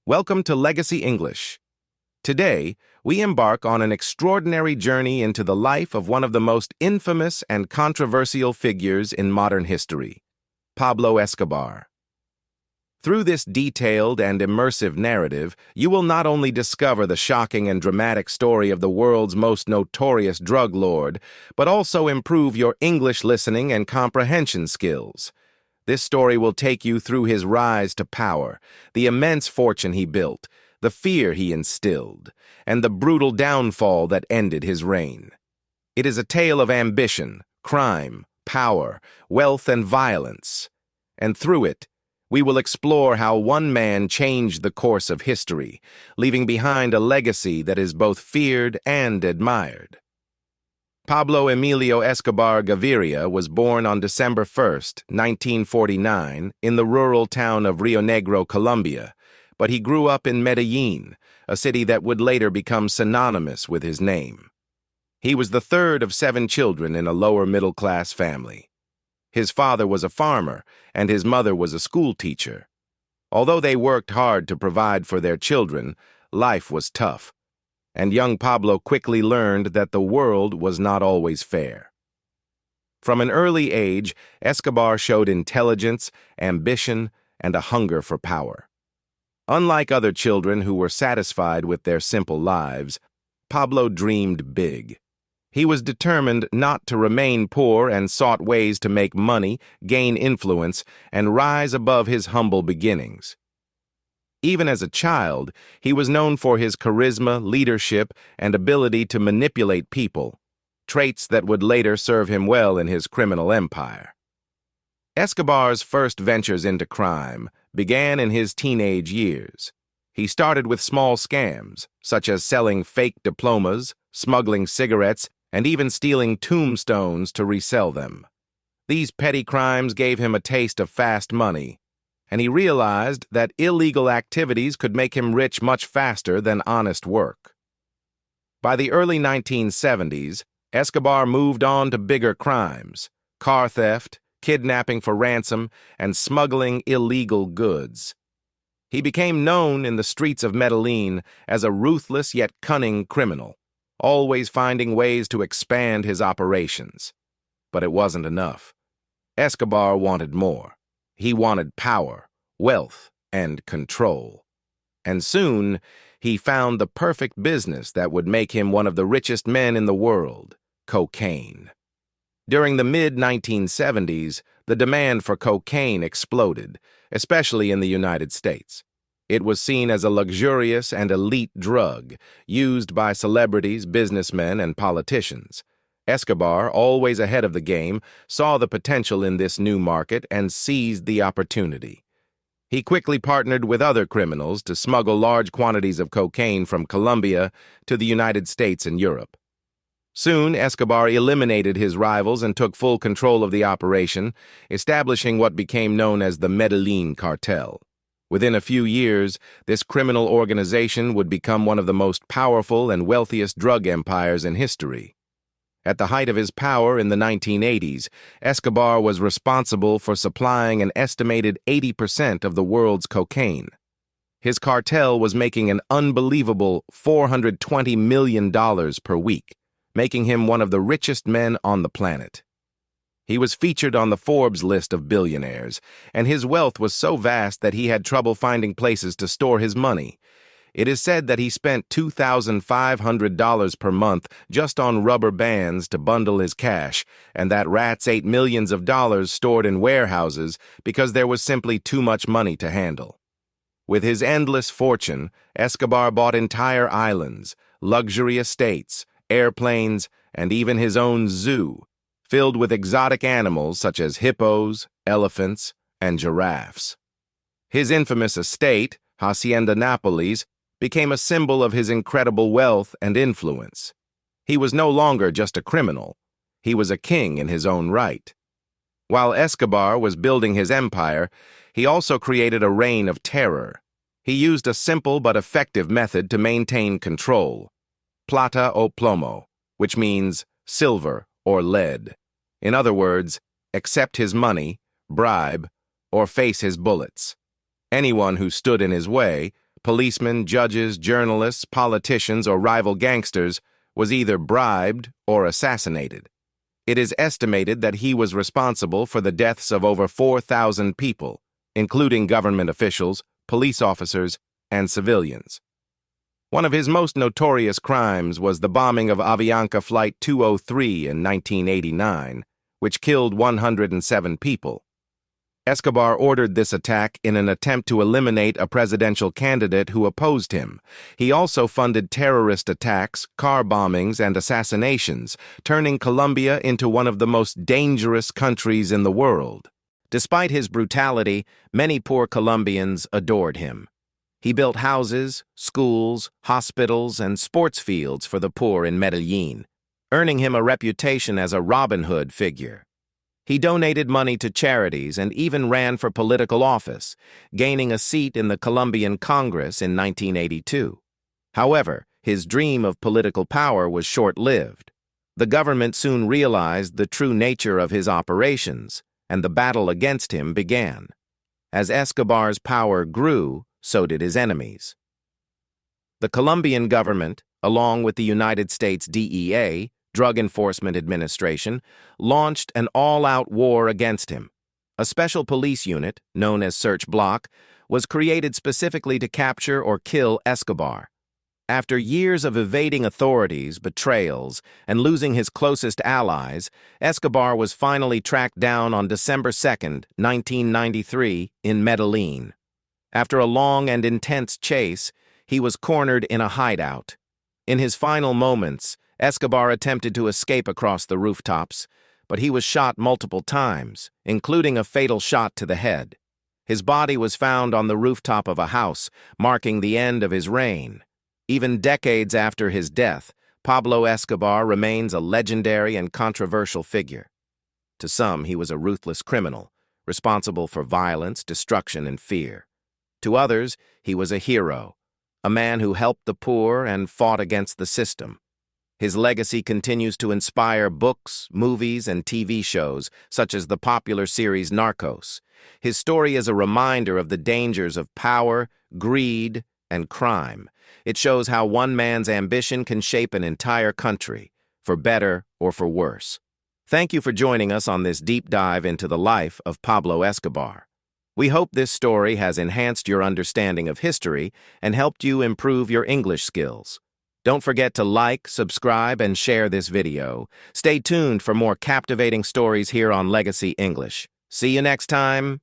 Welcome to Legacy English. Today, we embark on an extraordinary journey into the life of one of the most infamous and controversial figures in modern history, Pablo Escobar. Through this detailed and immersive narrative, you will not only discover the shocking and dramatic story of the world's most notorious drug lord, but also improve your English listening and comprehension skills. This story will take you through his rise to power, the immense fortune he built, the fear he instilled, and the brutal downfall that ended his reign. It is a tale of ambition, crime, power, wealth, and violence. And through it, we will explore how one man changed the course of history, leaving behind a legacy that is both feared and admired. Pablo Emilio Escobar Gaviria was born on December 1, 1949, in the rural town of Rio Negro, Colombia, but he grew up in Medellín, a city that would later become synonymous with his name. He was the third of 7 children in a lower-middle-class family. His father was a farmer, and his mother was a school teacher. Although they worked hard to provide for their children, life was tough, and young Pablo quickly learned that the world was not always fair. From an early age, Escobar showed intelligence, ambition, and a hunger for power. Unlike other children who were satisfied with their simple lives, Pablo dreamed big. He was determined not to remain poor and sought ways to make money, gain influence, and rise above his humble beginnings. Even as a child, he was known for his charisma, leadership, and ability to manipulate people, traits that would later serve him well in his criminal empire. Escobar's first ventures into crime began in his teenage years. He started with small scams, such as selling fake diplomas, smuggling cigarettes, and even stealing tombstones to resell them. These petty crimes gave him a taste of fast money, and he realized that illegal activities could make him rich much faster than honest work. By the early 1970s, Escobar moved on to bigger crimes: car theft, kidnapping for ransom, and smuggling illegal goods. He became known in the streets of Medellín as a ruthless yet cunning criminal, always finding ways to expand his operations. But it wasn't enough. Escobar wanted more. He wanted power, wealth, and control. And soon, he found the perfect business that would make him one of the richest men in the world: cocaine. During the mid-1970s, the demand for cocaine exploded, especially in the United States. It was seen as a luxurious and elite drug, used by celebrities, businessmen, and politicians. Escobar, always ahead of the game, saw the potential in this new market and seized the opportunity. He quickly partnered with other criminals to smuggle large quantities of cocaine from Colombia to the United States and Europe. Soon, Escobar eliminated his rivals and took full control of the operation, establishing what became known as the Medellín Cartel. Within a few years, this criminal organization would become one of the most powerful and wealthiest drug empires in history. At the height of his power in the 1980s, Escobar was responsible for supplying an estimated 80% of the world's cocaine. His cartel was making an unbelievable $420 million per week, making him one of the richest men on the planet. He was featured on the Forbes list of billionaires, and his wealth was so vast that he had trouble finding places to store his money. It is said that he spent $2,500 per month just on rubber bands to bundle his cash, and that rats ate millions of dollars stored in warehouses because there was simply too much money to handle. With his endless fortune, Escobar bought entire islands, luxury estates, airplanes, and even his own zoo, filled with exotic animals such as hippos, elephants, and giraffes. His infamous estate, Hacienda Nápoles, became a symbol of his incredible wealth and influence. He was no longer just a criminal. He was a king in his own right. While Escobar was building his empire, he also created a reign of terror. He used a simple but effective method to maintain control: plata o plomo, which means silver or lead. In other words, accept his money, bribe, or face his bullets. Anyone who stood in his way, policemen, judges, journalists, politicians, or rival gangsters, was either bribed or assassinated. It is estimated that he was responsible for the deaths of over 4,000 people, including government officials, police officers, and civilians. One of his most notorious crimes was the bombing of Avianca Flight 203 in 1989, which killed 107 people. Escobar ordered this attack in an attempt to eliminate a presidential candidate who opposed him. He also funded terrorist attacks, car bombings, and assassinations, turning Colombia into one of the most dangerous countries in the world. Despite his brutality, many poor Colombians adored him. He built houses, schools, hospitals, and sports fields for the poor in Medellín, earning him a reputation as a Robin Hood figure. He donated money to charities and even ran for political office, gaining a seat in the Colombian Congress in 1982. However, his dream of political power was short-lived. The government soon realized the true nature of his operations, and the battle against him began. As Escobar's power grew, so did his enemies. The Colombian government, along with the United States DEA, Drug Enforcement Administration, launched an all-out war against him. A special police unit, known as Search Block, was created specifically to capture or kill Escobar. After years of evading authorities, betrayals, and losing his closest allies, Escobar was finally tracked down on December 2, 1993, in Medellín. After a long and intense chase, he was cornered in a hideout. In his final moments, Escobar attempted to escape across the rooftops, but he was shot multiple times, including a fatal shot to the head. His body was found on the rooftop of a house, marking the end of his reign. Even decades after his death, Pablo Escobar remains a legendary and controversial figure. To some, he was a ruthless criminal, responsible for violence, destruction, and fear. To others, he was a hero, a man who helped the poor and fought against the system. His legacy continues to inspire books, movies, and TV shows, such as the popular series Narcos. His story is a reminder of the dangers of power, greed, and crime. It shows how one man's ambition can shape an entire country, for better or for worse. Thank you for joining us on this deep dive into the life of Pablo Escobar. We hope this story has enhanced your understanding of history and helped you improve your English skills. Don't forget to like, subscribe, and share this video. Stay tuned for more captivating stories here on Legacy English. See you next time.